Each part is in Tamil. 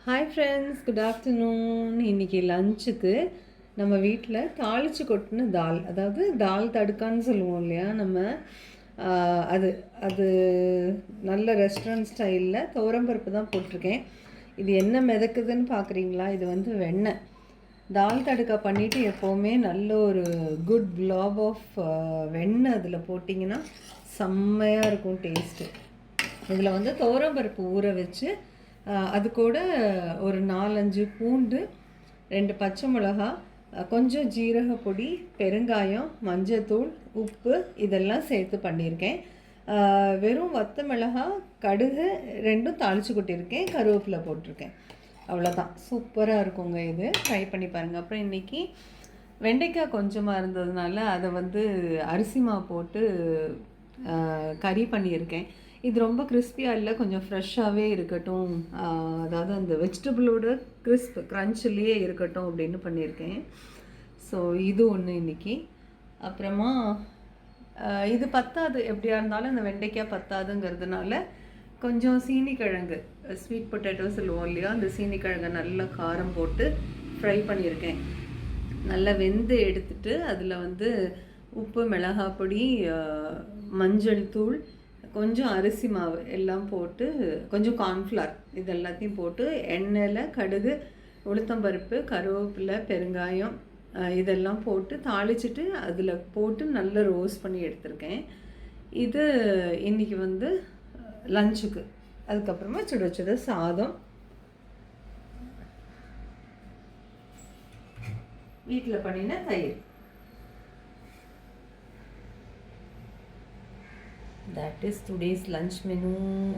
Hi friends, good afternoon. இன்றைக்கி லஞ்சுக்கு நம்ம வீட்டில் தாளித்து கொட்டின தால், அதாவது தால் தடுக்கான்னு சொல்லுவோம் இல்லையா நம்ம. அது அது நல்ல ரெஸ்டாரண்ட் ஸ்டைலில் துவரம்பருப்பு தான் போட்டிருக்கேன். இது என்ன மிதக்குதுன்னு பார்க்குறீங்களா? இது வந்து வெண்ணெய். தால் தடுக்கா பண்ணிவிட்டு எப்போவுமே நல்ல ஒரு குட் க்ளாப் ஆஃப் வெண்ணெய் அதில் போட்டிங்கன்னா செம்மையாக இருக்கும் டேஸ்ட்டு. இதில் வந்து துவரம்பருப்பு ஊற வச்சு அது கூட ஒரு 4-5 பூண்டு, 2 பச்சை மிளகா, கொஞ்சம் ஜீரக பொடி, பெருங்காயம், மஞ்சத்தூள், உப்பு இதெல்லாம் சேர்த்து பண்ணியிருக்கேன். வெறும் வத்த மிளகா, கடுகு 2ம் தாளித்து கொட்டியிருக்கேன், கருவேப்பிலை போட்டிருக்கேன். அவ்வளோதான். சூப்பராக இருக்குங்க. இது ட்ரை பண்ணி பாருங்கள். அப்புறம் இன்றைக்கி வெண்டைக்காய் கொஞ்சமாக இருந்ததுனால அதை வந்து அரிசி மாவு போட்டு கறி பண்ணியிருக்கேன். இது ரொம்ப கிறிஸ்பியாக இல்லை, கொஞ்சம் ஃப்ரெஷ்ஷாகவே இருக்கட்டும், அதாவது அந்த வெஜிடபிளோட க்ரன்ச்சிலேயே இருக்கட்டும் அப்படின்னு பண்ணியிருக்கேன். ஸோ இது ஒன்று இன்றைக்கி. அப்புறமா இது பத்தாது, எப்படியா இருந்தாலும் இந்த வெண்டைக்காய் பத்தாதுங்கிறதுனால கொஞ்சம் சீனிக்கிழங்கு, ஸ்வீட் பொட்டேட்டோ சொல்லுவோம் இல்லையா, அந்த சீனிக்கிழங்கை நல்லா காரம் போட்டு ஃப்ரை பண்ணியிருக்கேன். நல்லா வெந்து எடுத்துட்டு அதில் வந்து உப்பு, மிளகாய் பொடி, மஞ்சள் தூள், கொஞ்சம் அரிசி மாவு எல்லாம் போட்டு, கொஞ்சம் கார்ன்ஃப்ளவர் இது எல்லாத்தையும் போட்டு எண்ணெயில் கடுகு, உளுத்தம்பருப்பு, கருவேப்பிலை, பெருங்காயம் இதெல்லாம் போட்டு தாளிச்சிட்டு அதில் போட்டு நல்லா ரோஸ்ட் பண்ணி எடுத்திருக்கேன். இது இன்றைக்கி வந்து லஞ்சுக்கு. அதுக்கப்புறமா சுட சுட சாதம், வீட்டில் பண்ணின தயிர். That is today's lunch menu.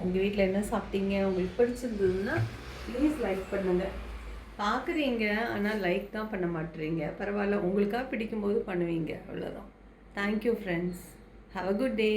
உங்கள் வீட்டில் என்ன சாப்பிட்டீங்க? உங்களுக்கு பிடிச்சிருந்ததுன்னா ப்ளீஸ் லைக் பண்ணுங்கள். பார்க்குறீங்க ஆனால் லைக் தான் பண்ண மாட்டேறீங்க. பரவாயில்ல, உங்களுக்காக பிடிக்கும்போது பண்ணுவீங்க, அவ்வளோதான். Thank you friends. Have a good day.